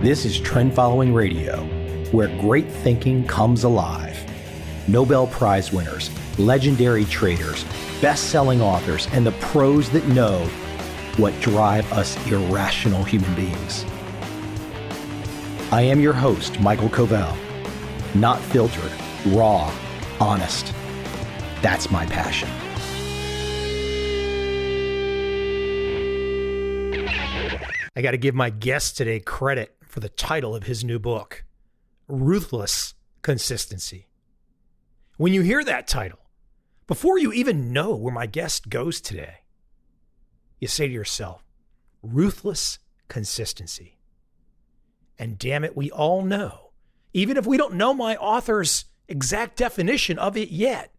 This is Trend Following Radio, where great thinking comes alive. Nobel Prize winners, legendary traders, best-selling authors, and the pros that know what drive us irrational human beings. I am your host, Michael Covell. Not filtered, raw, honest. That's my passion. I got to give my guest today credit for the title of his new book, Ruthless Consistency. When you hear that title, before you even know where my guest goes today, you say to yourself, ruthless consistency. And damn it, we all know, even if we don't know my author's exact definition of it yet,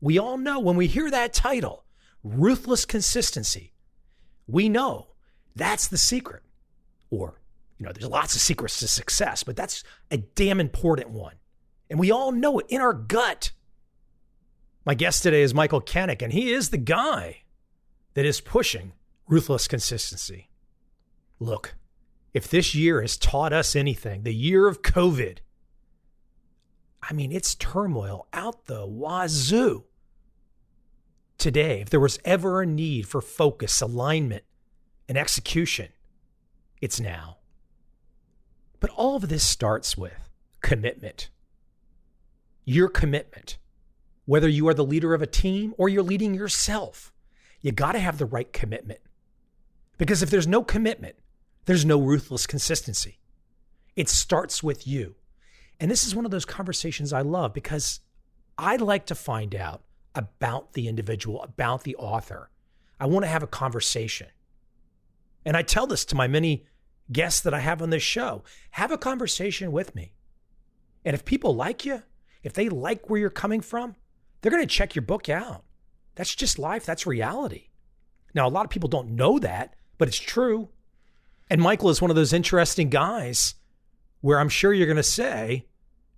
we all know when we hear that title, ruthless consistency, we know that's the secret. Or, there's lots of secrets to success, but that's a damn important one. And we all know it in our gut. My guest today is Michael Canic, and he is the guy that is pushing ruthless consistency. Look, if this year has taught us anything, the year of COVID, it's turmoil out the wazoo. Today, if there was ever a need for focus, alignment, and execution, it's now. But all of this starts with commitment. Your commitment. Whether you are the leader of a team or you're leading yourself, you got to have the right commitment. Because if there's no commitment, there's no ruthless consistency. It starts with you. And this is one of those conversations I love because I like to find out about the individual, about the author. I want to have a conversation. And I tell this to my many guests that I have on this show. Have a conversation with me. And if people like you, if they like where you're coming from, they're going to check your book out. That's just life. That's reality. Now, a lot of people don't know that, but it's true. And Michael is one of those interesting guys where I'm sure you're going to say,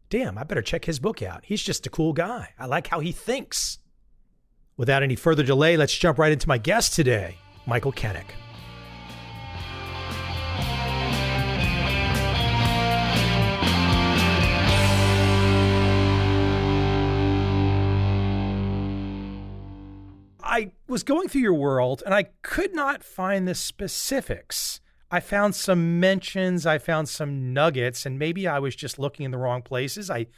damn, I better check his book out. He's just a cool guy. I like how he thinks. Without any further delay, let's jump right into my guest today, Michael Canic. I was going through your world and I could not find the specifics. I found some mentions, I found some nuggets, and maybe I was just looking in the wrong places. I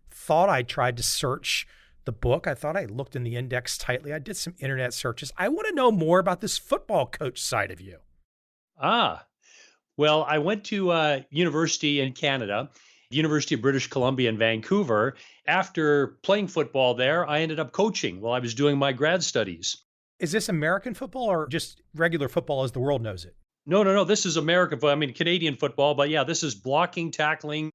thought I tried to search the book. I thought I looked in the index tightly. I did some internet searches. I want to know more about this football coach side of you. Well, I went to university in Canada, University of British Columbia in Vancouver. After playing football there, I ended up coaching while I was doing my grad studies. Is this American football or just regular football as the world knows it? No. This is American football. Canadian football, but yeah, this is blocking, tackling,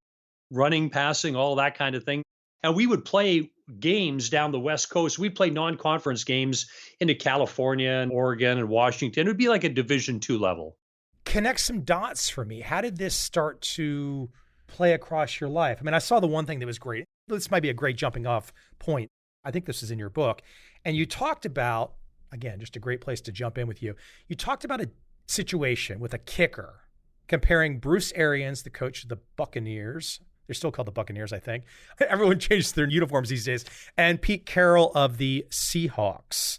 running, passing, all that kind of thing. And we would play games down the West Coast. We'd play non-conference games into California and Oregon and Washington. It would be like a Division II level. Connect some dots for me. How did this start to play across your life? I saw the one thing that was great. This might be a great jumping off point. I think this is in your book. And you talked about, again, just a great place to jump in with you. You talked about a situation with a kicker, comparing Bruce Arians, the coach of the Buccaneers. They're still called the Buccaneers, I think. Everyone changes their uniforms these days. And Pete Carroll of the Seahawks.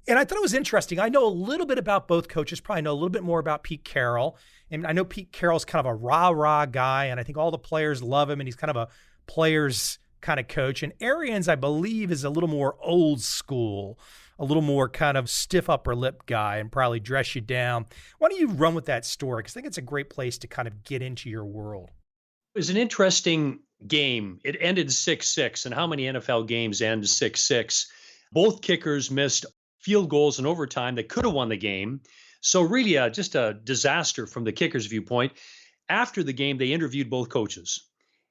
And I thought it was interesting. I know a little bit about both coaches, probably know a little bit more about Pete Carroll. And I know Pete Carroll's kind of a rah-rah guy, and I think all the players love him, and he's kind of a players kind of coach. And Arians, I believe, is a little more old school, a little more kind of stiff upper lip guy and probably dress you down. Why don't you run with that story? Because I think it's a great place to kind of get into your world. It was an interesting game. It ended 6-6, and how many NFL games end 6-6? Both kickers missed field goals in overtime that could have won the game. So really just a disaster from the kicker's viewpoint. After the game, they interviewed both coaches.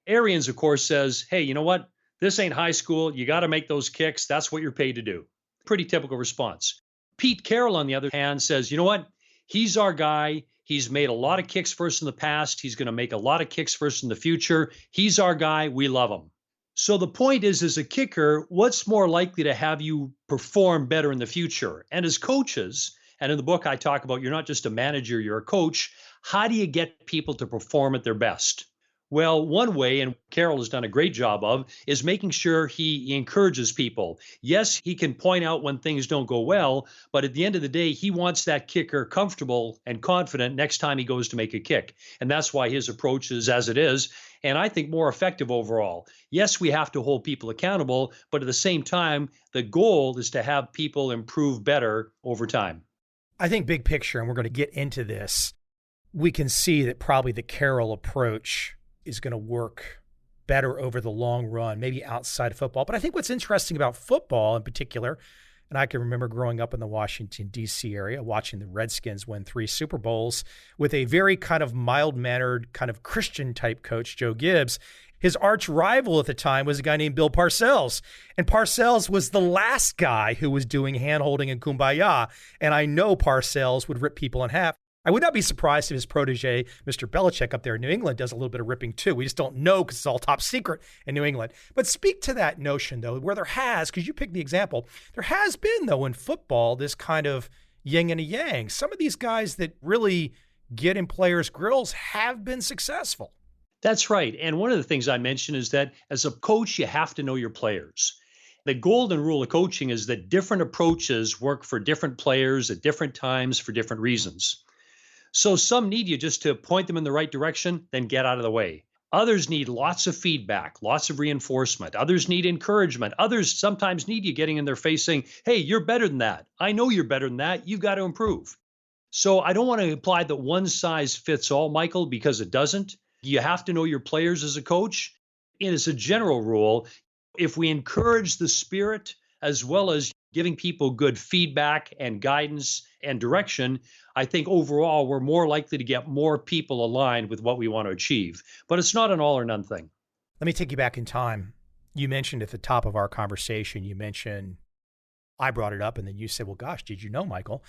Arians, of course, says, hey, you know what? This ain't high school. You got to make those kicks. That's what you're paid to do. Pretty typical response. Pete Carroll, on the other hand, says, you know what? He's our guy. He's made a lot of kicks for us in the past. He's going to make a lot of kicks for us in the future. He's our guy. We love him. So the point is, as a kicker, what's more likely to have you perform better in the future? And as coaches, And in the book, I talk about you're not just a manager, you're a coach. How do you get people to perform at their best? Well, one way, and Carroll has done a great job of, is making sure he encourages people. Yes, he can point out when things don't go well, but at the end of the day, he wants that kicker comfortable and confident next time he goes to make a kick. And that's why his approach is as it is. And I think more effective overall. Yes, we have to hold people accountable, but at the same time, the goal is to have people improve better over time. I think big picture, and we're going to get into this, we can see that probably the Carroll approach is going to work better over the long run, maybe outside of football. But I think what's interesting about football in particular, and I can remember growing up in the Washington, D.C. area, watching the Redskins win 3 Super Bowls with a very kind of mild-mannered, kind of Christian-type coach, Joe Gibbs. His arch rival at the time was a guy named Bill Parcells. And Parcells was the last guy who was doing hand-holding and kumbaya. And I know Parcells would rip people in half. I would not be surprised if his protege, Mr. Belichick up there in New England, does a little bit of ripping too. We just don't know because it's all top secret in New England. But speak to that notion, though, where there has, because you picked the example, there has been, though, in football, this kind of yin and a yang. Some of these guys that really get in players' grills have been successful. That's right. And one of the things I mentioned is that as a coach, you have to know your players. The golden rule of coaching is that different approaches work for different players at different times for different reasons. So some need you just to point them in the right direction, then get out of the way. Others need lots of feedback, lots of reinforcement. Others need encouragement. Others sometimes need you getting in their face saying, hey, you're better than that. I know you're better than that. You've got to improve. So I don't want to imply that one size fits all, Michael, because it doesn't. You have to know your players as a coach. And as a general rule, if we encourage the spirit as well as giving people good feedback and guidance and direction, I think overall we're more likely to get more people aligned with what we want to achieve. But it's not an all or none thing. Let me take you back in time. You mentioned at the top of our conversation, I brought it up, and then you said, well, gosh, did you know, Michael?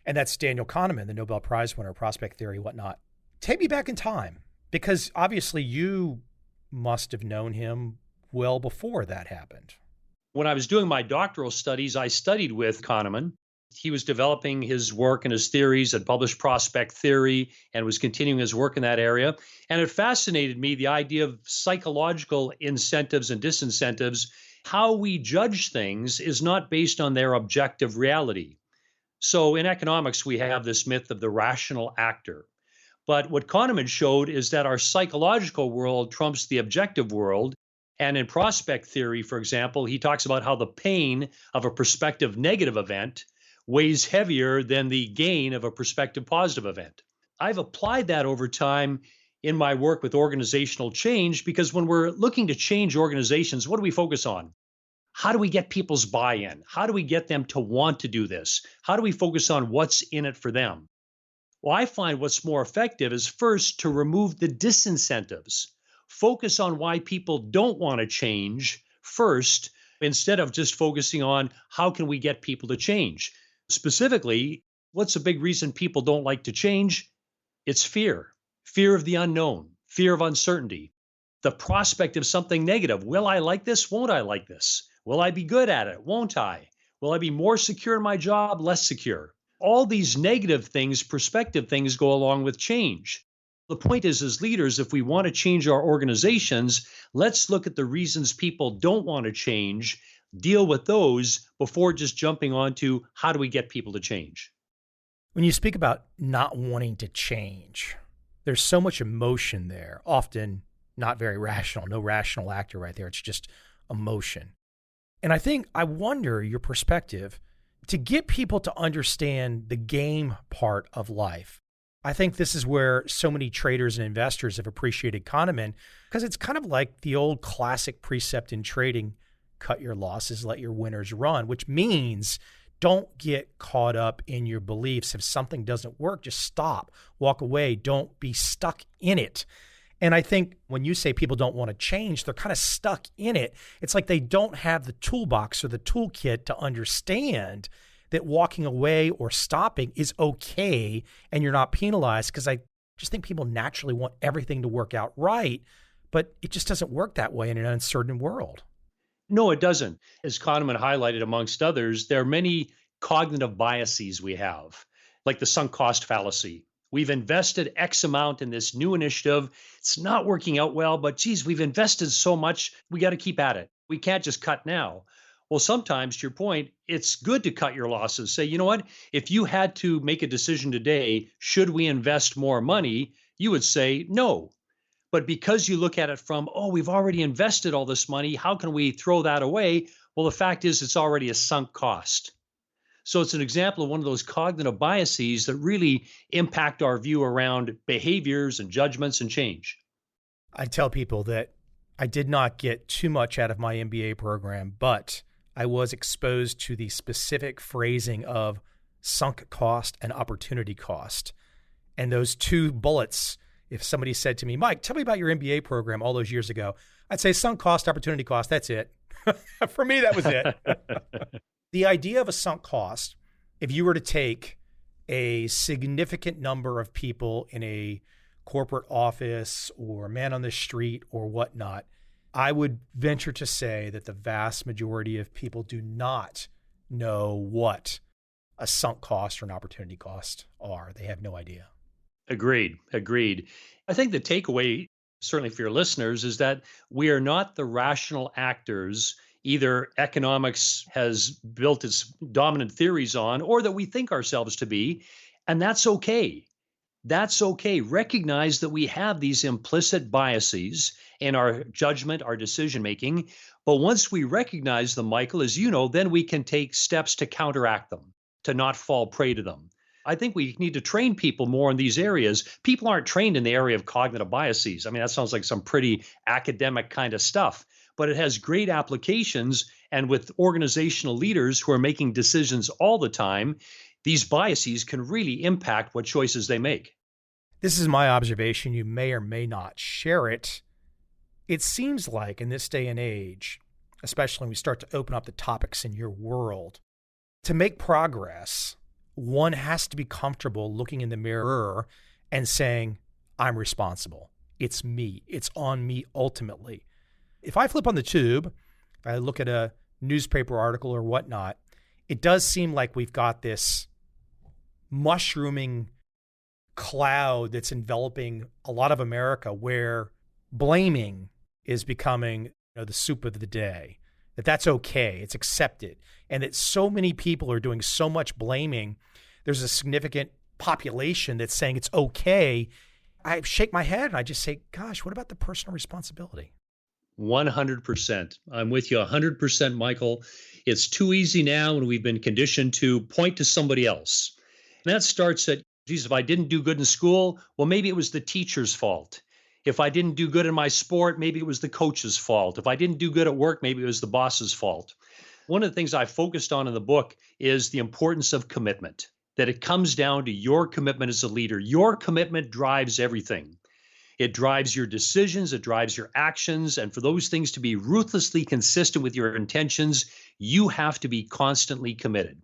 And that's Daniel Kahneman, the Nobel Prize winner, prospect theory, whatnot. Take me back in time, because obviously you must have known him well before that happened. When I was doing my doctoral studies, I studied with Kahneman. He was developing his work and his theories, had published prospect theory and was continuing his work in that area. And it fascinated me, the idea of psychological incentives and disincentives. How we judge things is not based on their objective reality. So in economics, we have this myth of the rational actor. But what Kahneman showed is that our psychological world trumps the objective world. And in prospect theory, for example, he talks about how the pain of a prospective negative event weighs heavier than the gain of a prospective positive event. I've applied that over time in my work with organizational change, because when we're looking to change organizations, what do we focus on? How do we get people's buy-in? How do we get them to want to do this? How do we focus on what's in it for them? Well, I find what's more effective is first to remove the disincentives. Focus on why people don't want to change first, instead of just focusing on how can we get people to change. Specifically, what's a big reason people don't like to change? It's fear. Fear of the unknown, fear of uncertainty, the prospect of something negative. Will I like this? Won't I like this? Will I be good at it? Won't I? Will I be more secure in my job? Less secure? All these negative things, perspective things, go along with change. The point is, as leaders, if we want to change our organizations, let's look at the reasons people don't want to change, deal with those before just jumping on to how do we get people to change. When you speak about not wanting to change, there's so much emotion there, often not very rational, no rational actor right there. It's just emotion. And I wonder your perspective to get people to understand the game part of life. I think this is where so many traders and investors have appreciated Kahneman, because it's kind of like the old classic precept in trading, cut your losses, let your winners run, which means don't get caught up in your beliefs. If something doesn't work, just stop, walk away, don't be stuck in it. And I think when you say people don't want to change, they're kind of stuck in it. It's like they don't have the toolbox or the toolkit to understand that walking away or stopping is okay and you're not penalized, because I just think people naturally want everything to work out right, but it just doesn't work that way in an uncertain world. No, it doesn't. As Kahneman highlighted, amongst others, there are many cognitive biases we have. like the sunk cost fallacy. We've invested X amount in this new initiative. It's not working out well, but geez, we've invested so much. We got to keep at it. We can't just cut now. Well, sometimes, to your point, it's good to cut your losses. Say, you know what? If you had to make a decision today, should we invest more money? You would say no. But because you look at it from, oh, we've already invested all this money, how can we throw that away? Well, the fact is, it's already a sunk cost. So it's an example of one of those cognitive biases that really impact our view around behaviors and judgments and change. I tell people that I did not get too much out of my MBA program, but I was exposed to the specific phrasing of sunk cost and opportunity cost. And those two bullets, if somebody said to me, Mike, tell me about your MBA program all those years ago, I'd say sunk cost, opportunity cost, that's it. For me, that was it. The idea of a sunk cost, if you were to take a significant number of people in a corporate office or man on the street or whatnot, I would venture to say that the vast majority of people do not know what a sunk cost or an opportunity cost are. They have no idea. Agreed. I think the takeaway, certainly for your listeners, is that we are not the rational actors either economics has built its dominant theories on or that we think ourselves to be. And that's okay. That's okay. Recognize that we have these implicit biases in our judgment, our decision making. But once we recognize them, Michael, as you know, then we can take steps to counteract them, to not fall prey to them. I think we need to train people more in these areas. People aren't trained in the area of cognitive biases. I mean, that sounds like some pretty academic kind of stuff, but it has great applications. And with organizational leaders who are making decisions all the time, these biases can really impact what choices they make. This is my observation. You may or may not share it. It seems like in this day and age, especially when we start to open up the topics in your world, to make progress, one has to be comfortable looking in the mirror and saying, I'm responsible. It's me. It's on me ultimately. If I flip on the tube, if I look at a newspaper article or whatnot, it does seem like we've got this mushrooming cloud that's enveloping a lot of America where blaming is becoming the soup of the day, that's okay, it's accepted, and that so many people are doing so much blaming. There's a significant population that's saying it's okay. I shake my head and I just say, gosh, what about the personal responsibility? 100%. I'm with you 100%, Michael. It's too easy now when we've been conditioned to point to somebody else. And that starts at, geez, if I didn't do good in school, well, maybe it was the teacher's fault. If I didn't do good in my sport, maybe it was the coach's fault. If I didn't do good at work, maybe it was the boss's fault. One of the things I focused on in the book is the importance of commitment, that it comes down to your commitment as a leader. Your commitment drives everything. It drives your decisions, it drives your actions. And for those things to be ruthlessly consistent with your intentions, you have to be constantly committed.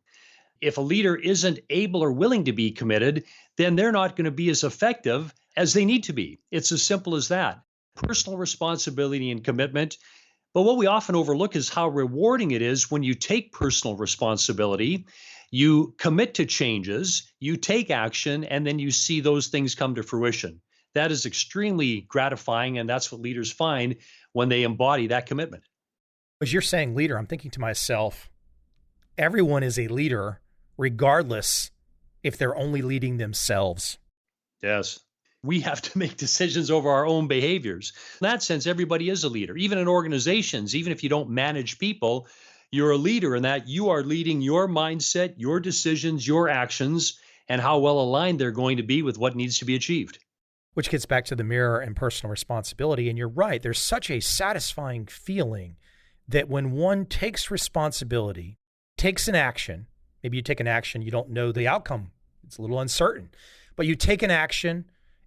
If a leader isn't able or willing to be committed, then they're not going to be as effective as they need to be. It's as simple as that. Personal responsibility and commitment. But what we often overlook is how rewarding it is when you take personal responsibility, you commit to changes, you take action, and then you see those things come to fruition. That is extremely gratifying, and that's what leaders find when they embody that commitment. As you're saying leader, I'm thinking to myself, everyone is a leader regardless if they're only leading themselves. Yes. We have to make decisions over our own behaviors. In that sense, everybody is a leader. Even in organizations, even if you don't manage people, you're a leader in that you are leading your mindset, your decisions, your actions, and how well aligned they're going to be with what needs to be achieved. Which gets back to the mirror and personal responsibility. And you're right, there's such a satisfying feeling that when one takes responsibility, takes an action, maybe you take an action, you don't know the outcome, it's a little uncertain, but you take an action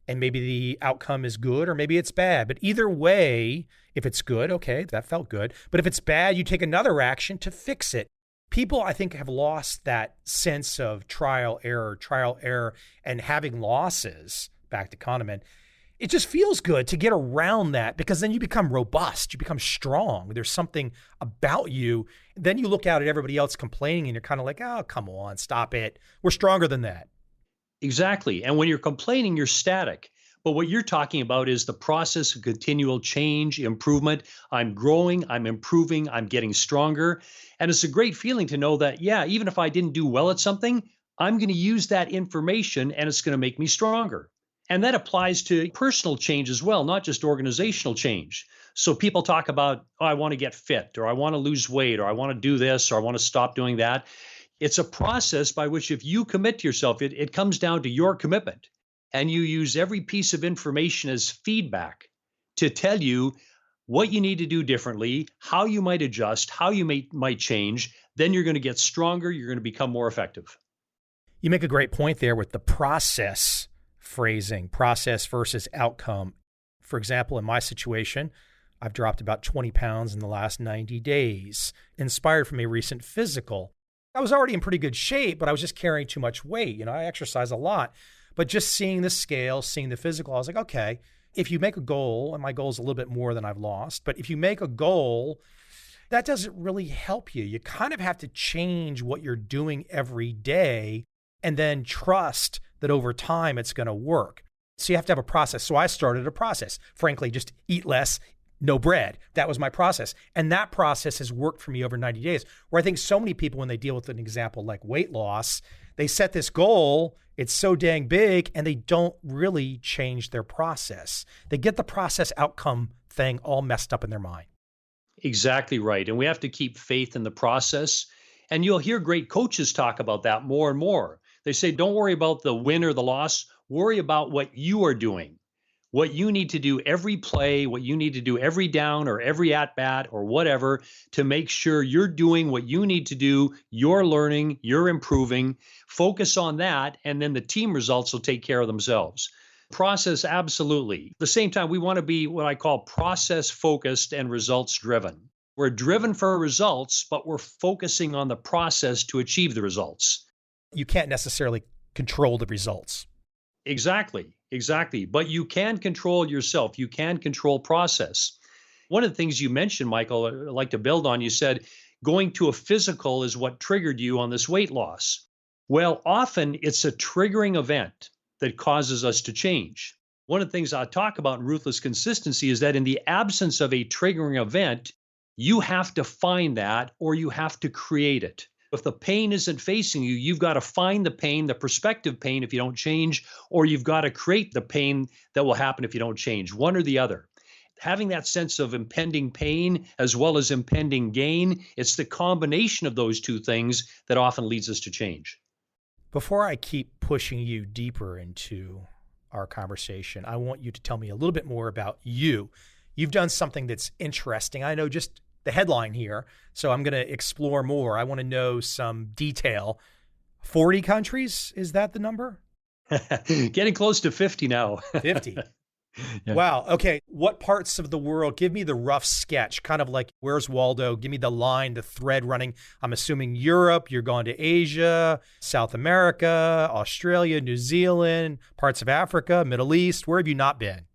and maybe the outcome is good or maybe it's bad. But either way, if it's good, okay, that felt good. But if it's bad, you take another action to fix it. People, I think, have lost that sense of trial, error, and having losses. Back to Kahneman, it just feels good to get around that because then you become robust, you become strong. There's something about you. Then you look out at everybody else complaining and you're kind of like, oh, come on, stop it. We're stronger than that. Exactly. And when you're complaining, you're static. But what you're talking about is the process of continual change, improvement. I'm growing, I'm improving, I'm getting stronger. And it's a great feeling to know that, yeah, even if I didn't do well at something, I'm going to use that information and it's going to make me stronger. And that applies to personal change as well, not just organizational change. So people talk about, oh, I want to get fit, or I want to lose weight, or I want to do this, or I want to stop doing that. It's a process by which, if you commit to yourself, it comes down to your commitment. And you use every piece of information as feedback to tell you what you need to do differently, how you might adjust, how you might change. Then you're going to get stronger. You're going to become more effective. You make a great point there with the process phrasing, process versus outcome. For example, in my situation, I've dropped about 20 pounds in the last 90 days, inspired from a recent physical. I was already in pretty good shape, but I was just carrying too much weight. I exercise a lot, but just seeing the scale, seeing the physical, I was like, okay, if you make a goal, and my goal is a little bit more than I've lost, but if you make a goal, that doesn't really help you. You kind of have to change what you're doing every day and then trust that over time it's going to work. So you have to have a process. So I started a process. Frankly, just eat less, no bread. That was my process. And that process has worked for me over 90 days, where I think so many people, when they deal with an example like weight loss, they set this goal, it's so dang big, and they don't really change their process. They get the process outcome thing all messed up in their mind. Exactly right. And we have to keep faith in the process. And you'll hear great coaches talk about that more and more. They say, don't worry about the win or the loss. Worry about what you are doing, what you need to do every play, what you need to do every down or every at bat or whatever to make sure you're doing what you need to do. You're learning, you're improving. Focus on that. And then the team results will take care of themselves. Process, absolutely. At the same time, we want to be what I call process focused and results driven. We're driven for results, but we're focusing on the process to achieve the results. You can't necessarily control the results. Exactly. But you can control yourself. You can control process. One of the things you mentioned, Michael, I'd like to build on, you said going to a physical is what triggered you on this weight loss. Well, often it's a triggering event that causes us to change. One of the things I talk about in Ruthless Consistency is that in the absence of a triggering event, you have to find that or you have to create it. If the pain isn't facing you, you've got to find the pain, the prospective pain if you don't change, or you've got to create the pain that will happen if you don't change, one or the other. Having that sense of impending pain as well as impending gain, it's the combination of those two things that often leads us to change. Before I keep pushing you deeper into our conversation, I want you to tell me a little bit more about you. You've done something that's interesting. I know just the headline here, so I'm going to explore more. I want to know some detail. 40 countries, is that the number? Getting close to 50 now. 50. Yeah. Wow. Okay. What parts of the world? Give me the rough sketch, kind of like Where's Waldo? Give me the line, the thread running. I'm assuming Europe, you're going to Asia, South America, Australia, New Zealand, parts of Africa, Middle East. Where have you not been?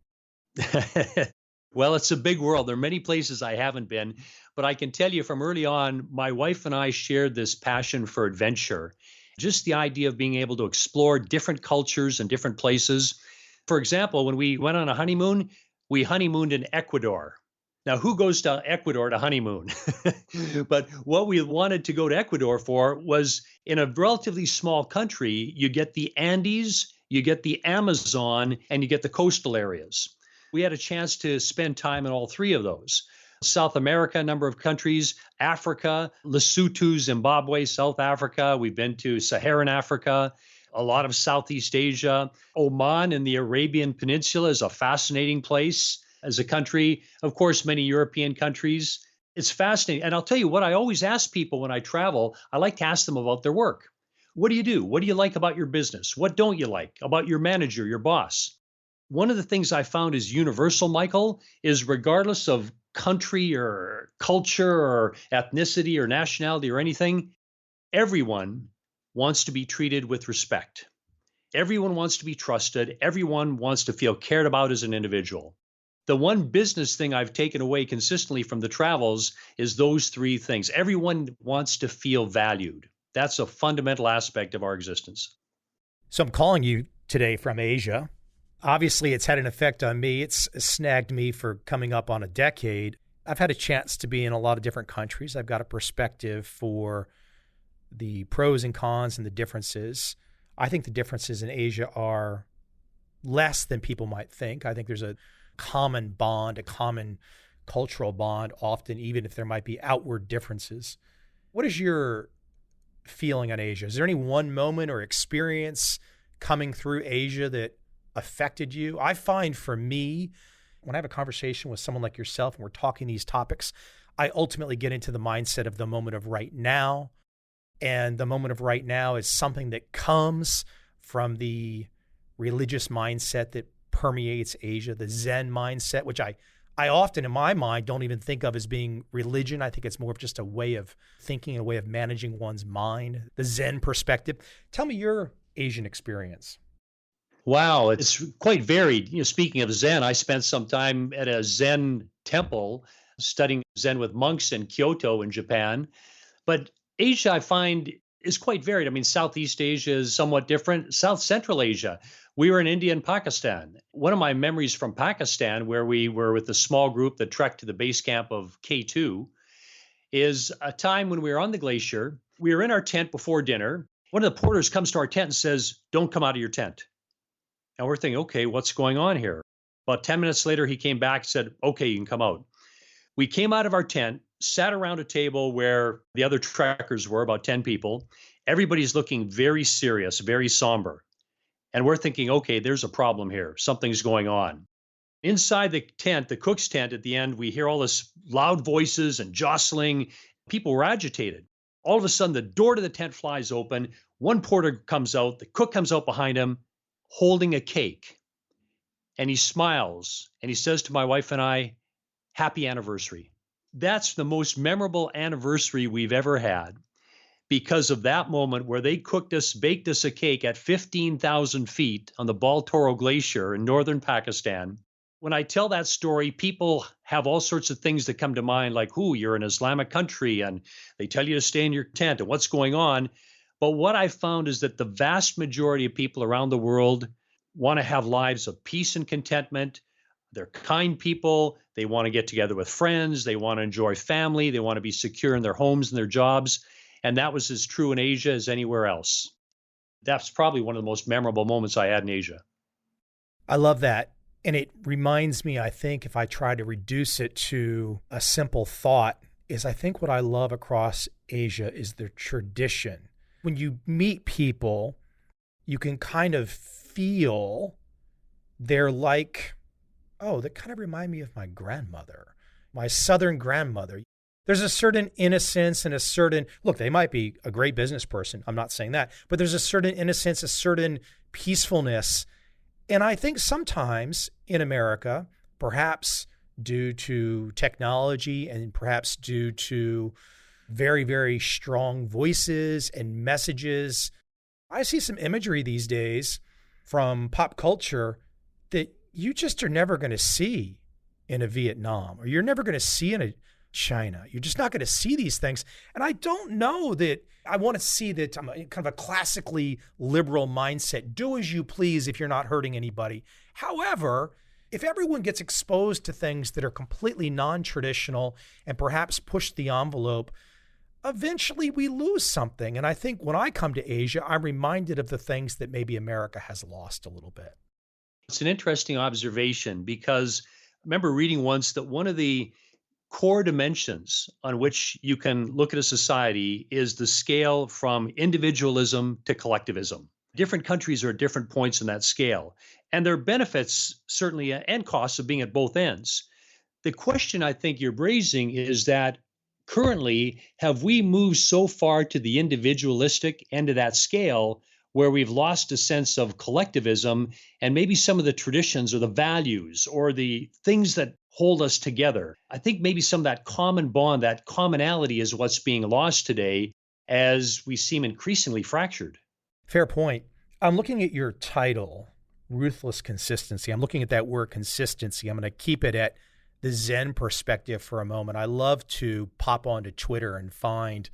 Well, it's a big world. There are many places I haven't been, but I can tell you from early on, my wife and I shared this passion for adventure. Just the idea of being able to explore different cultures and different places. For example, when we went on a honeymoon, we honeymooned in Ecuador. Now, who goes to Ecuador to honeymoon? But what we wanted to go to Ecuador for was, in a relatively small country, you get the Andes, you get the Amazon, and you get the coastal areas. We had a chance to spend time in all three of those. South America, a number of countries, Africa, Lesotho, Zimbabwe, South Africa. We've been to Saharan Africa, a lot of Southeast Asia. Oman in the Arabian Peninsula is a fascinating place as a country. Of course, many European countries. It's fascinating. And I'll tell you what I always ask people when I travel, I like to ask them about their work. What do you do? What do you like about your business? What don't you like about your manager, your boss? One of the things I found is universal, Michael, is regardless of country or culture or ethnicity or nationality or anything, everyone wants to be treated with respect. Everyone wants to be trusted. Everyone wants to feel cared about as an individual. The one business thing I've taken away consistently from the travels is those three things. Everyone wants to feel valued. That's a fundamental aspect of our existence. So I'm calling you today from Asia. Obviously, it's had an effect on me. It's snagged me for coming up on a decade. I've had a chance to be in a lot of different countries. I've got a perspective for the pros and cons and the differences. I think the differences in Asia are less than people might think. I think there's a common bond, a common cultural bond, often, even if there might be outward differences. What is your feeling on Asia? Is there any one moment or experience coming through Asia that affected you? I find for me, when I have a conversation with someone like yourself and we're talking these topics, I ultimately get into the mindset of the moment of right now. And the moment of right now is something that comes from the religious mindset that permeates Asia, the Zen mindset, which I often in my mind don't even think of as being religion. I think it's more of just a way of thinking, a way of managing one's mind, the Zen perspective. Tell me your Asian experience. Wow, it's quite varied. Speaking of Zen, I spent some time at a Zen temple studying Zen with monks in Kyoto in Japan. But Asia, I find, is quite varied. I mean, Southeast Asia is somewhat different. South Central Asia, we were in India and Pakistan. One of my memories from Pakistan, where we were with a small group that trekked to the base camp of K2, is a time when we were on the glacier. We were in our tent before dinner. One of the porters comes to our tent and says, "Don't come out of your tent." And we're thinking, okay, what's going on here? About 10 minutes later, he came back and said, "Okay, you can come out." We came out of our tent, sat around a table where the other trekkers were, about 10 people. Everybody's looking very serious, very somber. And we're thinking, okay, there's a problem here. Something's going on. Inside the tent, the cook's tent at the end, we hear all this loud voices and jostling. People were agitated. All of a sudden, the door to the tent flies open. One porter comes out. The cook comes out behind him holding a cake. And he smiles and he says to my wife and I, "Happy anniversary." That's the most memorable anniversary we've ever had because of that moment where they baked us a cake at 15,000 feet on the Baltoro Glacier in northern Pakistan. When I tell that story, people have all sorts of things that come to mind, like, you're an Islamic country, and they tell you to stay in your tent, and what's going on. But what I found is that the vast majority of people around the world want to have lives of peace and contentment. They're kind people. They want to get together with friends. They want to enjoy family. They want to be secure in their homes and their jobs. And that was as true in Asia as anywhere else. That's probably one of the most memorable moments I had in Asia. I love that. And it reminds me, I think, if I try to reduce it to a simple thought, is I think what I love across Asia is their tradition. When you meet people, you can kind of feel they're like, that kind of remind me of my grandmother, my Southern grandmother. There's a certain innocence and a certain, look, they might be a great business person. I'm not saying that, but there's a certain innocence, a certain peacefulness. And I think sometimes in America, perhaps due to technology and perhaps due to very, very strong voices and messages, I see some imagery these days from pop culture that you just are never going to see in a Vietnam, or you're never going to see in a China. You're just not going to see these things. And I don't know that I want to see that. I'm kind of a classically liberal mindset. Do as you please if you're not hurting anybody. However, if everyone gets exposed to things that are completely non-traditional and perhaps push the envelope, eventually we lose something. And I think when I come to Asia, I'm reminded of the things that maybe America has lost a little bit. It's an interesting observation because I remember reading once that one of the core dimensions on which you can look at a society is the scale from individualism to collectivism. Different countries are at different points in that scale, and there are benefits certainly and costs of being at both ends. The question I think you're raising is that currently, have we moved so far to the individualistic end of that scale where we've lost a sense of collectivism and maybe some of the traditions or the values or the things that hold us together? I think maybe some of that common bond, that commonality is what's being lost today as we seem increasingly fractured. Fair point. I'm looking at your title, Ruthless Consistency. I'm looking at that word consistency. I'm going to keep it at the Zen perspective for a moment. I love to pop onto Twitter and find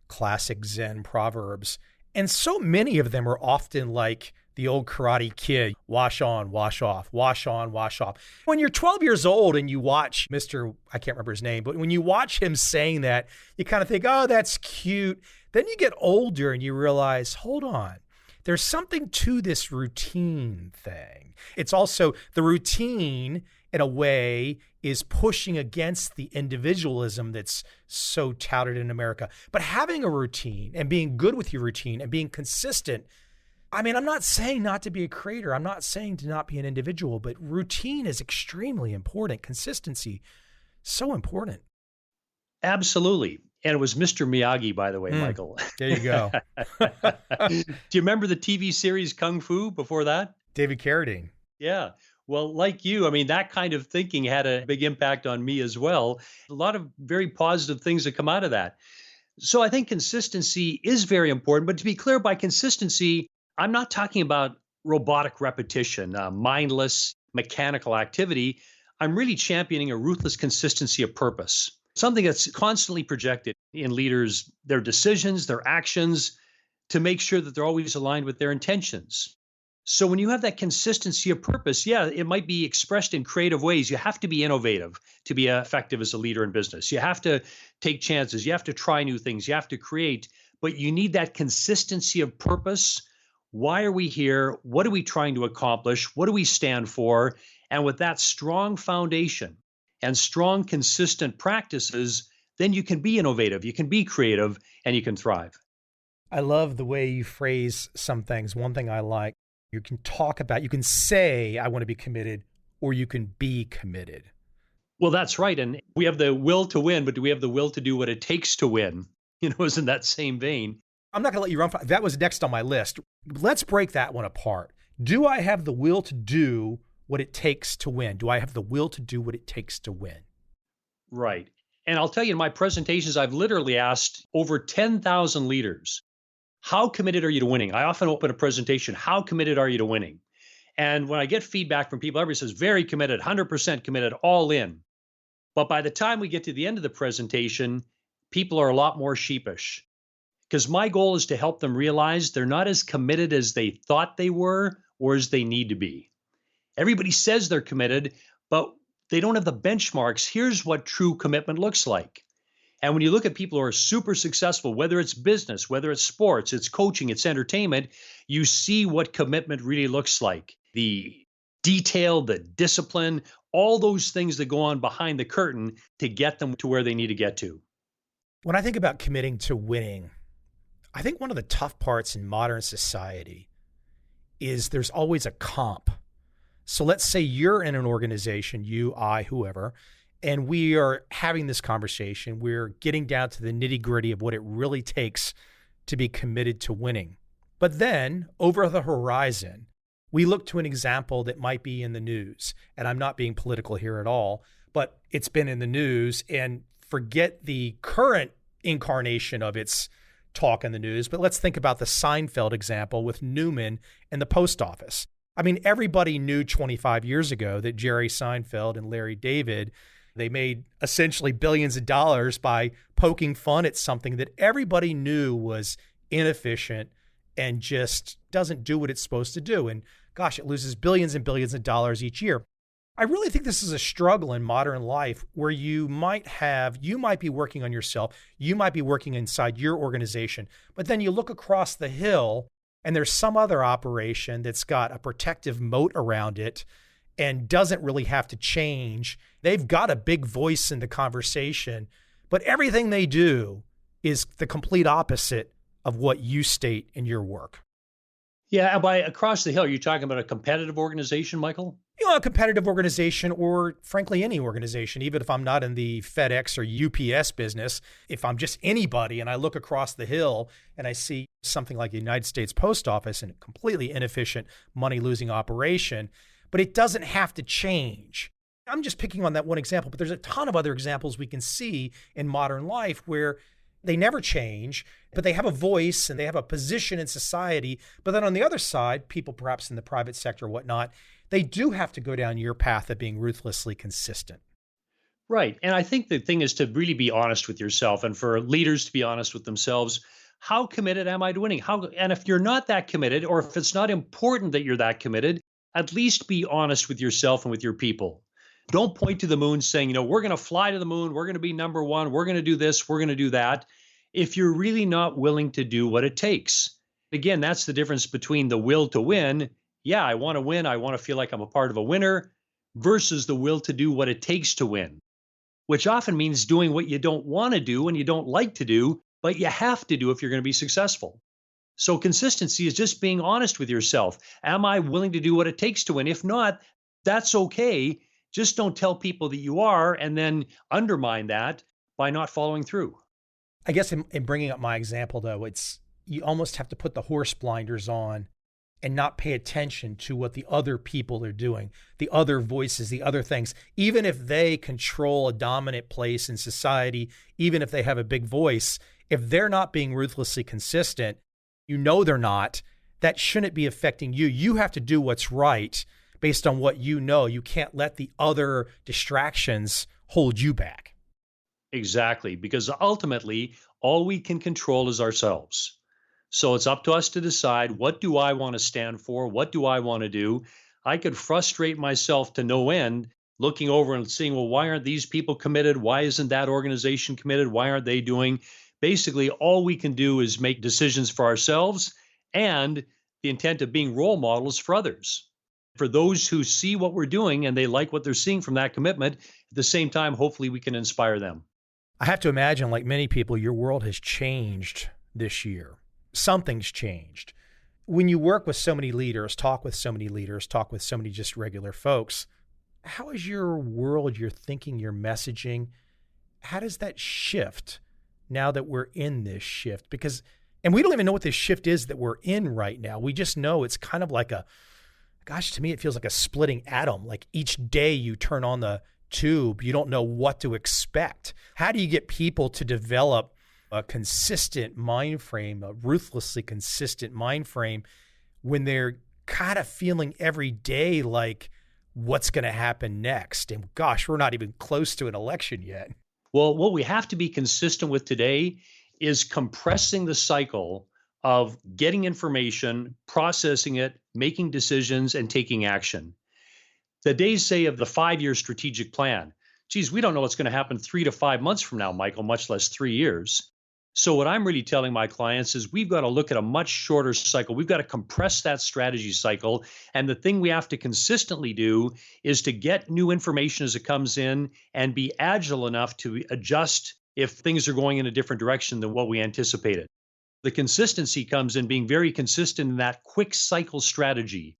classic Zen proverbs. And so many of them are often like the old Karate Kid, wash on, wash off, wash on, wash off. When you're 12 years old and you watch Mr., I can't remember his name, but when you watch him saying that, you kind of think, oh, that's cute. Then you get older and you realize, hold on, there's something to this routine thing. It's also the routine, in a way, is pushing against the individualism that's so touted in America. But having a routine and being good with your routine and being consistent, I mean, I'm not saying not to be a creator. I'm not saying to not be an individual, but routine is extremely important. Consistency, so important. Absolutely. And it was Mr. Miyagi, by the way, Michael. There you go. Do you remember the TV series Kung Fu before that? David Carradine. Yeah. Well, like you, I mean, that kind of thinking had a big impact on me as well. A lot of very positive things that come out of that. So I think consistency is very important. But to be clear, by consistency, I'm not talking about robotic repetition, mindless, mechanical activity. I'm really championing a ruthless consistency of purpose, something that's constantly projected in leaders, their decisions, their actions, to make sure that they're always aligned with their intentions. So when you have that consistency of purpose, yeah, it might be expressed in creative ways. You have to be innovative to be effective as a leader in business. You have to take chances. You have to try new things. You have to create, but you need that consistency of purpose. Why are we here? What are we trying to accomplish? What do we stand for? And with that strong foundation and strong, consistent practices, then you can be innovative, you can be creative, and you can thrive. I love the way you phrase some things. One thing I like, you can talk about, you can say, I want to be committed, or you can be committed. Well, that's right. And we have the will to win, but do we have the will to do what it takes to win? It's in that same vein. I'm not going to let you run. That was next on my list. Let's break that one apart. Do I have the will to do what it takes to win? Do I have the will to do what it takes to win? Right. And I'll tell you, in my presentations, I've literally asked over 10,000 leaders, how committed are you to winning? I often open a presentation, how committed are you to winning? And when I get feedback from people, everybody says, very committed, 100% committed, all in. But by the time we get to the end of the presentation, people are a lot more sheepish. Because my goal is to help them realize they're not as committed as they thought they were or as they need to be. Everybody says they're committed, but they don't have the benchmarks. Here's what true commitment looks like. And when you look at people who are super successful, whether it's business, whether it's sports, it's coaching, it's entertainment, you see what commitment really looks like. The detail, the discipline, all those things that go on behind the curtain to get them to where they need to get to. When I think about committing to winning, I think one of the tough parts in modern society is there's always a comp. So let's say you're in an organization, you, I, whoever, and we are having this conversation. We're getting down to the nitty-gritty of what it really takes to be committed to winning. But then over the horizon, we look to an example that might be in the news. And I'm not being political here at all, but it's been in the news, and forget the current incarnation of its talk in the news. But let's think about the Seinfeld example with Newman and the post office. I mean, everybody knew 25 years ago that Jerry Seinfeld and Larry David, they made essentially billions of dollars by poking fun at something that everybody knew was inefficient and just doesn't do what it's supposed to do. And gosh, it loses billions and billions of dollars each year. I really think this is a struggle in modern life where you might be working on yourself, you might be working inside your organization, but then you look across the hill and there's some other operation that's got a protective moat around it and doesn't really have to change. They've got a big voice in the conversation, but everything they do is the complete opposite of what you state in your work. Yeah, by across the hill, you're talking about a competitive organization, Michael? A competitive organization, or frankly, any organization, even if I'm not in the FedEx or UPS business, if I'm just anybody and I look across the hill and I see something like the United States Post Office and a completely inefficient money-losing operation, but it doesn't have to change. I'm just picking on that one example, but there's a ton of other examples we can see in modern life where they never change, but they have a voice and they have a position in society. But then on the other side, people perhaps in the private sector or whatnot, they do have to go down your path of being ruthlessly consistent. Right. And I think the thing is to really be honest with yourself and for leaders to be honest with themselves. How committed am I to winning? And if you're not that committed, or if it's not important that you're that committed, at least be honest with yourself and with your people. Don't point to the moon saying, we're going to fly to the moon, we're going to be number one, we're going to do this, we're going to do that, if you're really not willing to do what it takes. Again, that's the difference between the will to win. Yeah, I want to win. I want to feel like I'm a part of a winner, versus the will to do what it takes to win, which often means doing what you don't want to do and you don't like to do, but you have to do if you're going to be successful. So consistency is just being honest with yourself. Am I willing to do what it takes to win? If not, that's okay. Just don't tell people that you are and then undermine that by not following through. I guess in bringing up my example, though, you almost have to put the horse blinders on and not pay attention to what the other people are doing, the other voices, the other things. Even if they control a dominant place in society, even if they have a big voice, if they're not being ruthlessly consistent, they're not, that shouldn't be affecting you. You have to do what's right based on what you know. You can't let the other distractions hold you back. Exactly, because ultimately, all we can control is ourselves. So it's up to us to decide, what do I want to stand for? What do I want to do? I could frustrate myself to no end looking over and seeing, well, why aren't these people committed? Why isn't that organization committed? Why aren't they doing? Basically, all we can do is make decisions for ourselves and the intent of being role models for others. For those who see what we're doing and they like what they're seeing from that commitment, at the same time, hopefully we can inspire them. I have to imagine, like many people, your world has changed this year. Something's changed. When you work with so many leaders, talk with so many just regular folks, how is your world, your thinking, your messaging, how does that shift now that we're in this shift? And we don't even know what this shift is that we're in right now. We just know it's kind of like to me, it feels like a splitting atom. Like each day you turn on the tube, you don't know what to expect. How do you get people to develop a consistent mind frame, a ruthlessly consistent mind frame, when they're kind of feeling every day like what's going to happen next? And gosh, we're not even close to an election yet. Well, what we have to be consistent with today is compressing the cycle of getting information, processing it, making decisions, and taking action. The days say of the 5-year strategic plan, geez, we don't know what's going to happen 3 to 5 months from now, Michael, much less 3 years. So what I'm really telling my clients is we've got to look at a much shorter cycle. We've got to compress that strategy cycle. And the thing we have to consistently do is to get new information as it comes in and be agile enough to adjust if things are going in a different direction than what we anticipated. The consistency comes in being very consistent in that quick cycle strategy.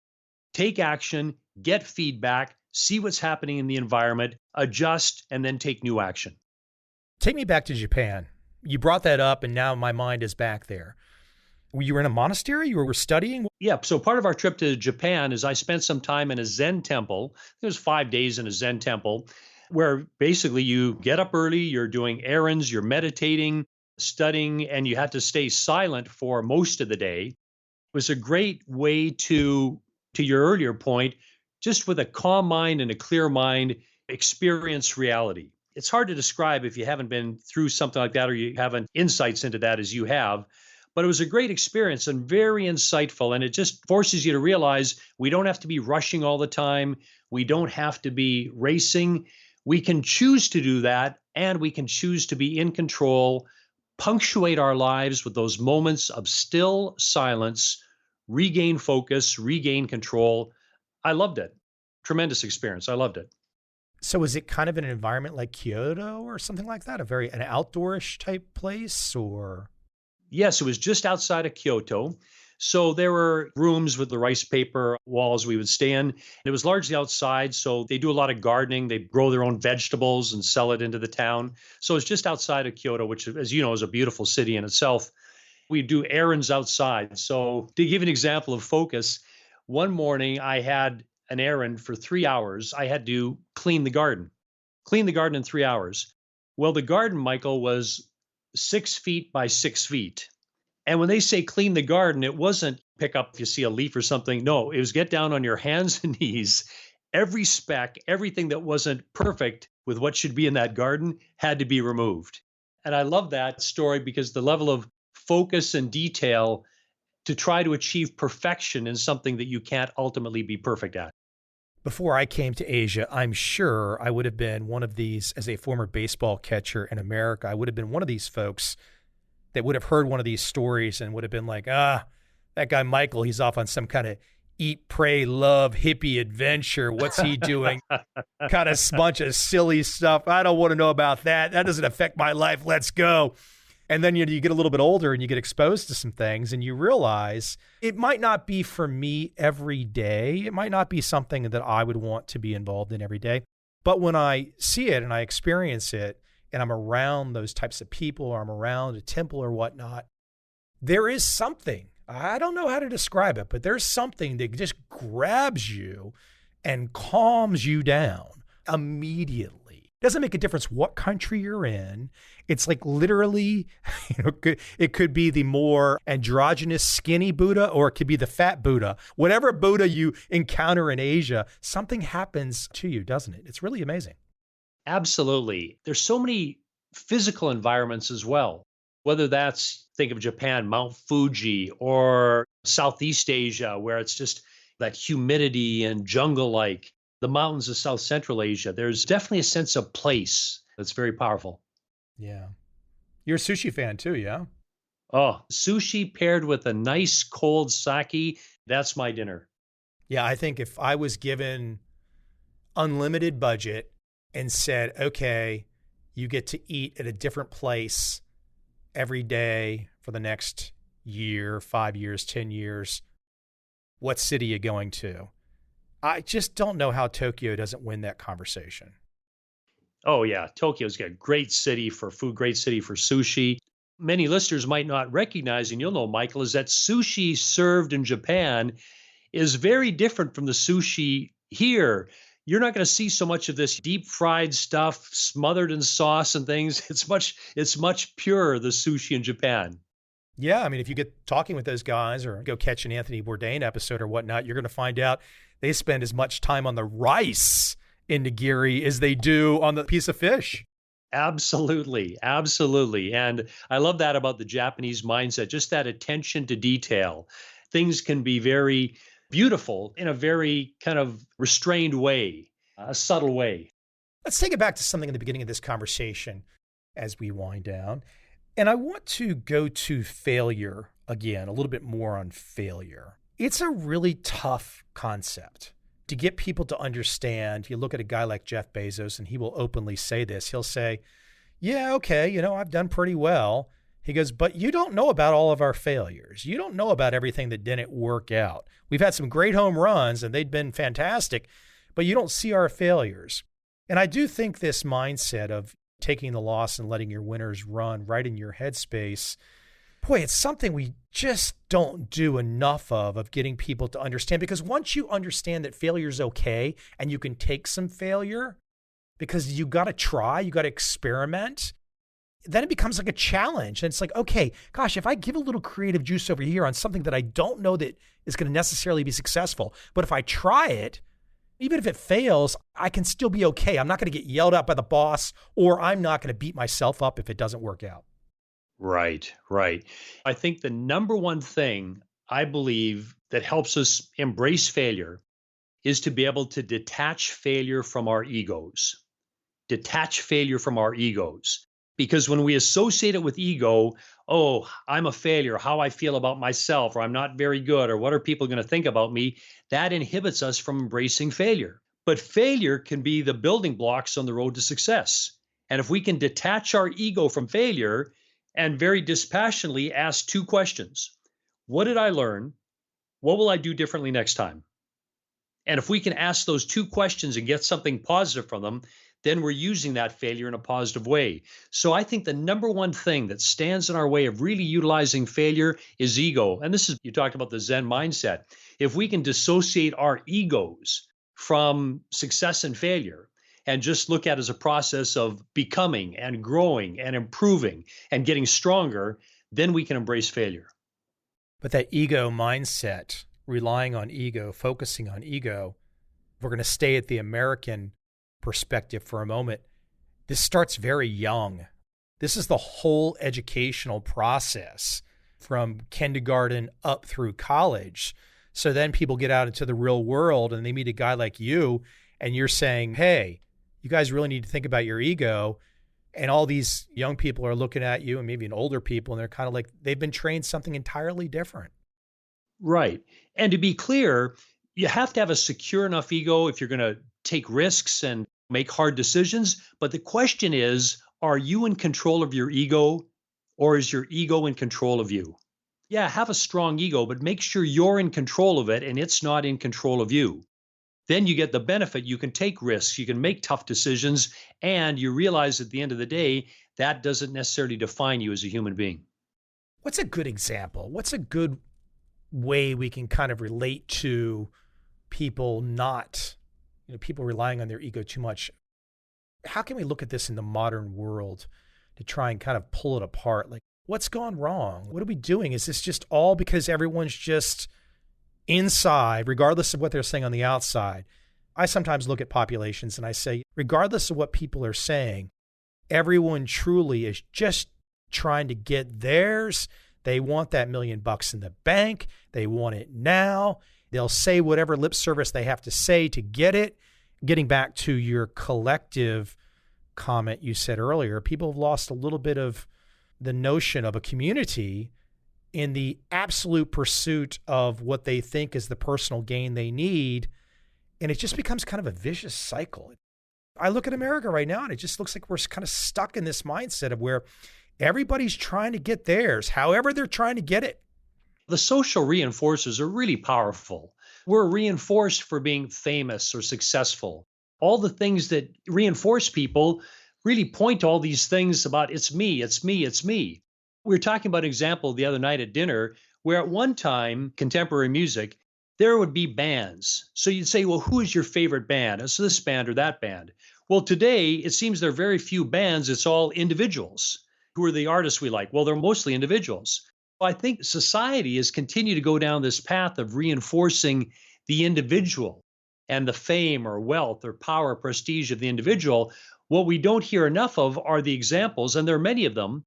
Take action, get feedback, see what's happening in the environment, adjust, and then take new action. Take me back to Japan. You brought that up, and now my mind is back there. You were in a monastery? You were studying? Yeah. So part of our trip to Japan is I spent some time in a Zen temple. It was 5 days in a Zen temple where basically you get up early, you're doing errands, you're meditating, studying, and you had to stay silent for most of the day. It was a great way to your earlier point, just with a calm mind and a clear mind, experience reality. It's hard to describe if you haven't been through something like that or you haven't insights into that as you have. But it was a great experience and very insightful. And it just forces you to realize we don't have to be rushing all the time. We don't have to be racing. We can choose to do that, and we can choose to be in control, punctuate our lives with those moments of still silence, regain focus, regain control. I loved it. Tremendous experience. I loved it. So is it kind of an environment like Kyoto or something like that? An outdoorish type place, or? Yes, it was just outside of Kyoto. So there were rooms with the rice paper walls we would stay in. It was largely outside. So they do a lot of gardening. They grow their own vegetables and sell it into the town. So it's just outside of Kyoto, which, as you know, is a beautiful city in itself. We do errands outside. So to give an example of focus, one morning I had an errand for 3 hours. I had to clean the garden in 3 hours. Well, the garden, Michael, was 6 feet by 6 feet. And when they say clean the garden, it wasn't pick up if you see a leaf or something. No, it was get down on your hands and knees. Every speck, everything that wasn't perfect with what should be in that garden had to be removed. And I love that story because the level of focus and detail to try to achieve perfection in something that you can't ultimately be perfect at. Before I came to Asia, I'm sure I would have been one of these, as a former baseball catcher in America, I would have been one of these folks that would have heard one of these stories and would have been like, that guy Michael, he's off on some kind of eat, pray, love, hippie adventure. What's he doing? Kind of bunch of silly stuff. I don't want to know about that. That doesn't affect my life. Let's go. And then you get a little bit older and you get exposed to some things and you realize it might not be for me every day. It might not be something that I would want to be involved in every day. But when I see it and I experience it and I'm around those types of people or I'm around a temple or whatnot, there is something. I don't know how to describe it, but there's something that just grabs you and calms you down immediately. Doesn't make a difference what country you're in. It's like literally, it could be the more androgynous skinny Buddha, or it could be the fat Buddha. Whatever Buddha you encounter in Asia, something happens to you, doesn't it? It's really amazing. Absolutely. There's so many physical environments as well, whether that's, think of Japan, Mount Fuji, or Southeast Asia, where it's just that humidity and jungle-like. The mountains of South Central Asia, there's definitely a sense of place that's very powerful. Yeah. You're a sushi fan too, yeah? Oh, sushi paired with a nice cold sake, that's my dinner. Yeah, I think if I was given unlimited budget and said, okay, you get to eat at a different place every day for the next year, 5 years, 10 years, what city are you going to? I just don't know how Tokyo doesn't win that conversation. Oh, yeah. Tokyo's got a great city for food, great city for sushi. Many listeners might not recognize, and you'll know, Michael, is that sushi served in Japan is very different from the sushi here. You're not going to see so much of this deep fried stuff smothered in sauce and things. It's much purer, the sushi in Japan. Yeah. I mean, if you get talking with those guys or go catch an Anthony Bourdain episode or whatnot, you're going to find out they spend as much time on the rice in nigiri as they do on the piece of fish. Absolutely. Absolutely. And I love that about the Japanese mindset, just that attention to detail. Things can be very beautiful in a very kind of restrained way, a subtle way. Let's take it back to something in the beginning of this conversation as we wind down. And I want to go to failure again, a little bit more on failure. It's a really tough concept to get people to understand. You look at a guy like Jeff Bezos, and he will openly say this. He'll say, yeah, okay, I've done pretty well. He goes, but you don't know about all of our failures. You don't know about everything that didn't work out. We've had some great home runs, and they've been fantastic, but you don't see our failures. And I do think this mindset of taking the loss and letting your winners run right in your headspace, boy, it's something we just don't do enough of getting people to understand. Because once you understand that failure is okay and you can take some failure because you got to try, you got to experiment, then it becomes like a challenge. And it's like, okay, gosh, if I give a little creative juice over here on something that I don't know that is going to necessarily be successful, but if I try it, even if it fails, I can still be okay. I'm not going to get yelled at by the boss, or I'm not going to beat myself up if it doesn't work out. Right, right. I think the number one thing I believe that helps us embrace failure is to be able to detach failure from our egos. Detach failure from our egos. Because when we associate it with ego, oh, I'm a failure, how I feel about myself, or I'm not very good, or what are people going to think about me, that inhibits us from embracing failure. But failure can be the building blocks on the road to success. And if we can detach our ego from failure and very dispassionately ask two questions, what did I learn? What will I do differently next time? And if we can ask those two questions and get something positive from them, then we're using that failure in a positive way. So I think the number one thing that stands in our way of really utilizing failure is ego. And this is, you talked about the Zen mindset. If we can dissociate our egos from success and failure and just look at it as a process of becoming and growing and improving and getting stronger, then we can embrace failure. But that ego mindset, relying on ego, focusing on ego, if we're going to stay at the American perspective for a moment, this starts very young. This is the whole educational process from kindergarten up through college. So then people get out into the real world and they meet a guy like you and you're saying, hey, you guys really need to think about your ego. And all these young people are looking at you and maybe an older people, and they're kind of like, they've been trained something entirely different. Right. And to be clear, you have to have a secure enough ego if you're going to take risks and make hard decisions. But the question is, are you in control of your ego, or is your ego in control of you? Yeah, have a strong ego, but make sure you're in control of it and it's not in control of you. Then you get the benefit. You can take risks, you can make tough decisions, and you realize at the end of the day, that doesn't necessarily define you as a human being. What's a good example? What's a good way we can kind of relate to people not, people relying on their ego too much? How can we look at this in the modern world to try and kind of pull it apart? Like, what's gone wrong? What are we doing? Is this just all because everyone's just inside, regardless of what they're saying on the outside? I sometimes look at populations and I say, regardless of what people are saying, everyone truly is just trying to get theirs. They want that $1 million in the bank. They want it now. They'll say whatever lip service they have to say to get it. Getting back to your collective comment you said earlier, people have lost a little bit of the notion of a community in the absolute pursuit of what they think is the personal gain they need. And it just becomes kind of a vicious cycle. I look at America right now and it just looks like we're kind of stuck in this mindset of where everybody's trying to get theirs, however they're trying to get it. The social reinforcers are really powerful. We're reinforced for being famous or successful. All the things that reinforce people really point to all these things about it's me, it's me, it's me. We were talking about an example the other night at dinner where at one time, contemporary music, there would be bands. So you'd say, well, who is your favorite band? It's this band or that band. Well, today, it seems there are very few bands. It's all individuals. Who are the artists we like? Well, they're mostly individuals. I think society has continued to go down this path of reinforcing the individual and the fame or wealth or power, prestige of the individual. What we don't hear enough of are the examples, and there are many of them,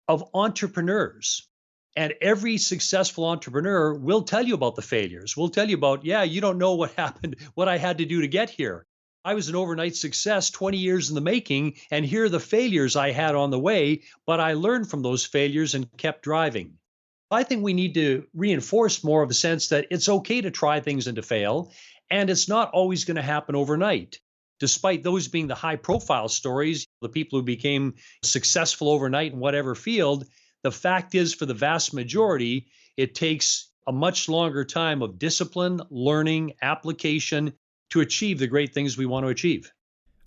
of entrepreneurs. And every successful entrepreneur will tell you about the failures. Will tell you about, yeah, you don't know what happened, what I had to do to get here. I was an overnight success, 20 years in the making, and here are the failures I had on the way, but I learned from those failures and kept driving. I think we need to reinforce more of the sense that it's okay to try things and to fail, and it's not always going to happen overnight. Despite those being the high profile stories, the people who became successful overnight in whatever field, the fact is for the vast majority, it takes a much longer time of discipline, learning, application to achieve the great things we want to achieve.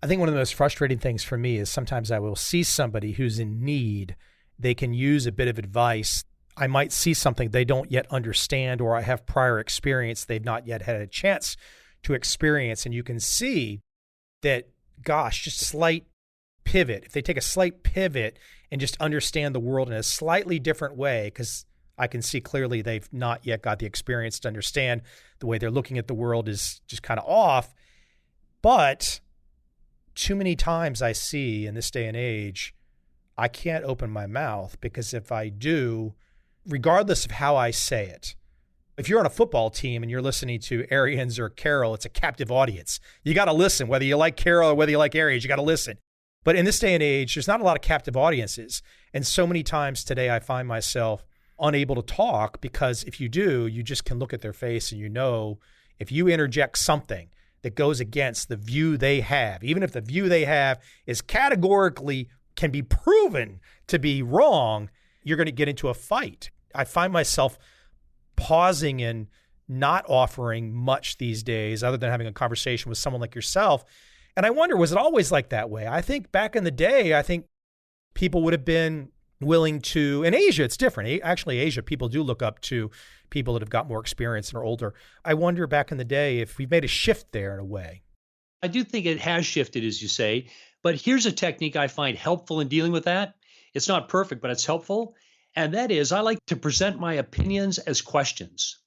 I think one of the most frustrating things for me is sometimes I will see somebody who's in need. They can use a bit of advice. I might see something they don't yet understand, or I have prior experience they've not yet had a chance to experience. And you can see that, gosh, just a slight pivot. If they take a slight pivot and just understand the world in a slightly different way, because I can see clearly they've not yet got the experience to understand the way they're looking at the world is just kind of off. But too many times I see in this day and age, I can't open my mouth, because if I do, regardless of how I say it, if you're on a football team and you're listening to Arians or Carroll, it's a captive audience. You got to listen, whether you like Carroll or whether you like Arians, you got to listen. But in this day and age, there's not a lot of captive audiences. And so many times today, I find myself unable to talk, because if you do, you just can look at their face and you know, if you interject something that goes against the view they have, even if the view they have is categorically can be proven to be wrong, you're going to get into a fight. I find myself pausing and not offering much these days other than having a conversation with someone like yourself. And I wonder, was it always like that way? I think back in the day, I think people would have been willing to, in Asia, it's different. Actually, Asia, people do look up to people that have got more experience and are older. I wonder back in the day if we've made a shift there in a way. I do think it has shifted, as you say, but here's a technique I find helpful in dealing with that. It's not perfect, but it's helpful. And that is, I like to present my opinions as questions.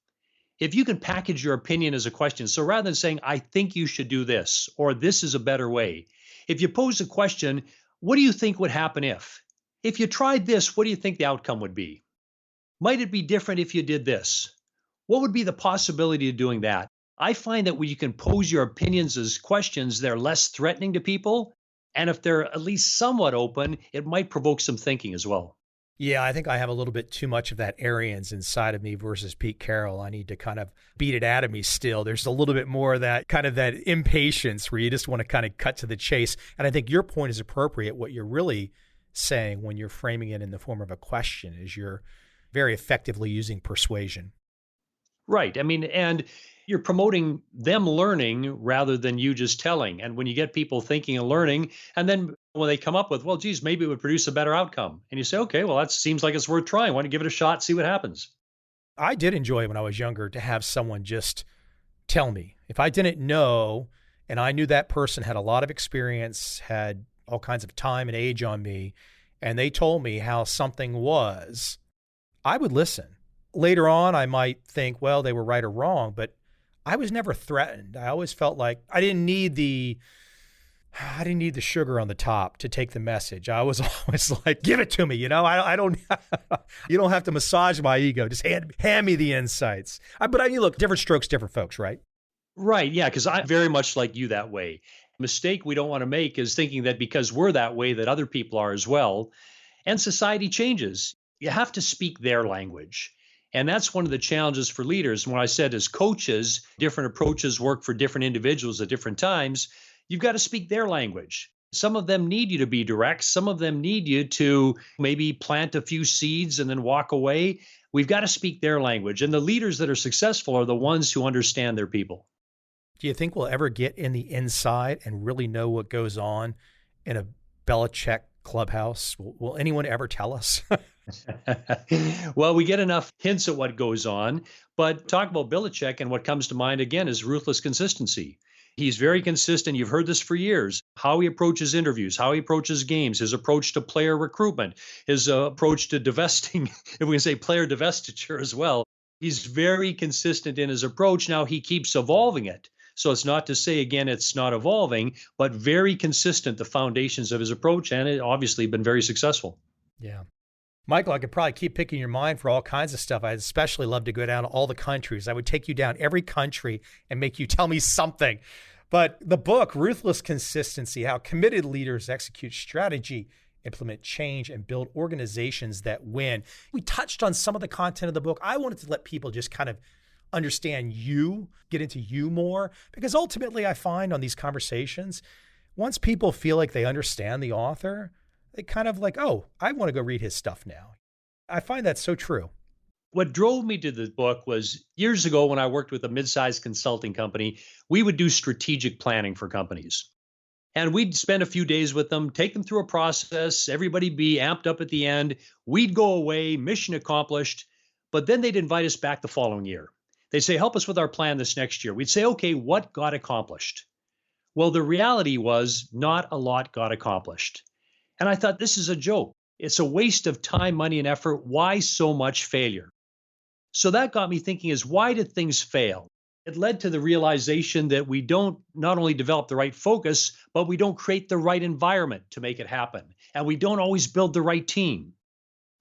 If you can package your opinion as a question, so rather than saying, I think you should do this, or this is a better way, if you pose a question, what do you think would happen if? If you tried this, what do you think the outcome would be? Might it be different if you did this? What would be the possibility of doing that? I find that when you can pose your opinions as questions, they're less threatening to people. And if they're at least somewhat open, it might provoke some thinking as well. Yeah, I think I have a little bit too much of that Arians inside of me versus Pete Carroll. I need to kind of beat it out of me still. There's a little bit more of that kind of that impatience where you just want to kind of cut to the chase. And I think your point is appropriate. What you're really saying when you're framing it in the form of a question is you're very effectively using persuasion. Right. I mean, and you're promoting them learning rather than you just telling. And when you get people thinking and learning, and then when they come up with, well, geez, maybe it would produce a better outcome. And you say, okay, well, that seems like it's worth trying. Why don't you give it a shot, see what happens? I did enjoy when I was younger to have someone just tell me. If I didn't know, and I knew that person had a lot of experience, had all kinds of time and age on me, and they told me how something was, I would listen. Later on, I might think, well, they were right or wrong, but I was never threatened. I always felt like I didn't need the sugar on the top to take the message. I was always like, give it to me. You know, I don't, you don't have to massage my ego. Just hand me the insights. But I mean, look, different strokes, different folks, right? Right. Yeah. Because I'm very much like you that way. Mistake we don't want to make is thinking that because we're that way, that other people are as well. And society changes. You have to speak their language. And that's one of the challenges for leaders. And when I said as coaches, different approaches work for different individuals at different times, you've got to speak their language. Some of them need you to be direct. Some of them need you to maybe plant a few seeds and then walk away. We've got to speak their language. And the leaders that are successful are the ones who understand their people. Do you think we'll ever get in the inside and really know what goes on in a Belichick clubhouse? Will anyone ever tell us? Well, we get enough hints at what goes on, but talk about Belichick, and what comes to mind again is ruthless consistency. He's very consistent. You've heard this for years. How he approaches interviews, how he approaches games, his approach to player recruitment, his approach to divesting, if we can say player divestiture as well. He's very consistent in his approach. Now he keeps evolving it. So it's not to say, again, it's not evolving, but very consistent, the foundations of his approach, and it obviously been very successful. Yeah. Michael, I could probably keep picking your mind for all kinds of stuff. I'd especially love to go down to all the countries. I would take you down every country and make you tell me something. But the book, Ruthless Consistency, How Committed Leaders Execute Strategy, Implement Change, and Build Organizations That Win. We touched on some of the content of the book. I wanted to let people just kind of understand you, get into you more, because ultimately I find on these conversations, once people feel like they understand the author, they kind of like, oh, I want to go read his stuff now. I find that so true. What drove me to the book was years ago when I worked with a midsize consulting company, we would do strategic planning for companies. And we'd spend a few days with them, take them through a process, everybody be amped up at the end. We'd go away, mission accomplished, but then they'd invite us back the following year. They'd say, help us with our plan this next year. We'd say, okay, what got accomplished? Well, the reality was not a lot got accomplished. And I thought, this is a joke. It's a waste of time, money, and effort. Why so much failure? So that got me thinking is, why did things fail? It led to the realization that we don't not only develop the right focus, but we don't create the right environment to make it happen. And we don't always build the right team.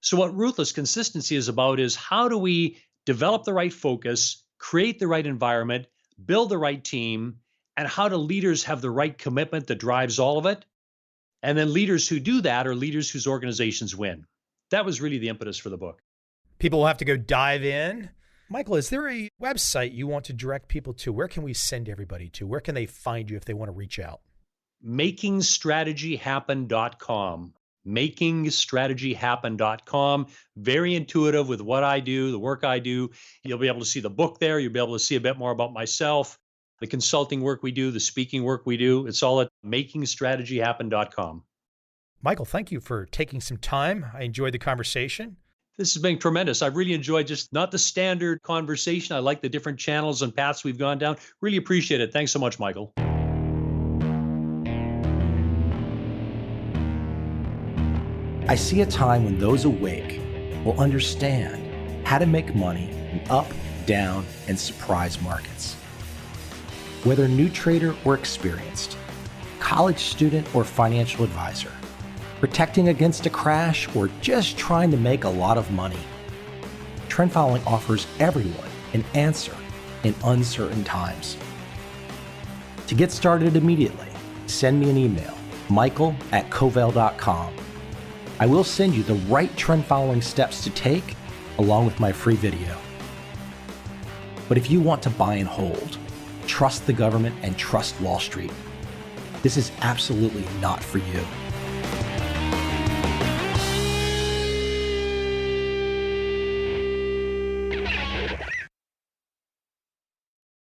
So what Ruthless Consistency is about is, how do we develop the right focus, create the right environment, build the right team, and how do leaders have the right commitment that drives all of it? And then leaders who do that are leaders whose organizations win. That was really the impetus for the book. People will have to go dive in. Michael, is there a website you want to direct people to? Where can we send everybody to? Where can they find you if they want to reach out? makingstrategyhappen.com. makingstrategyhappen.com. Very intuitive with what I do, the work I do. You'll be able to see the book there. You'll be able to see a bit more about myself, the consulting work we do, the speaking work we do. It's all at makingstrategyhappen.com. Michael, thank you for taking some time. I enjoyed the conversation. This has been tremendous. I've really enjoyed just not the standard conversation. I like the different channels and paths we've gone down. Really appreciate it. Thanks so much, Michael. I see a time when those awake will understand how to make money in up, down, and surprise markets. Whether new trader or experienced, college student or financial advisor, protecting against a crash or just trying to make a lot of money, trend following offers everyone an answer in uncertain times. To get started immediately, send me an email, michael@covel.com. I will send you the right trend following steps to take along with my free video. But if you want to buy and hold, trust the government and trust Wall Street, this is absolutely not for you.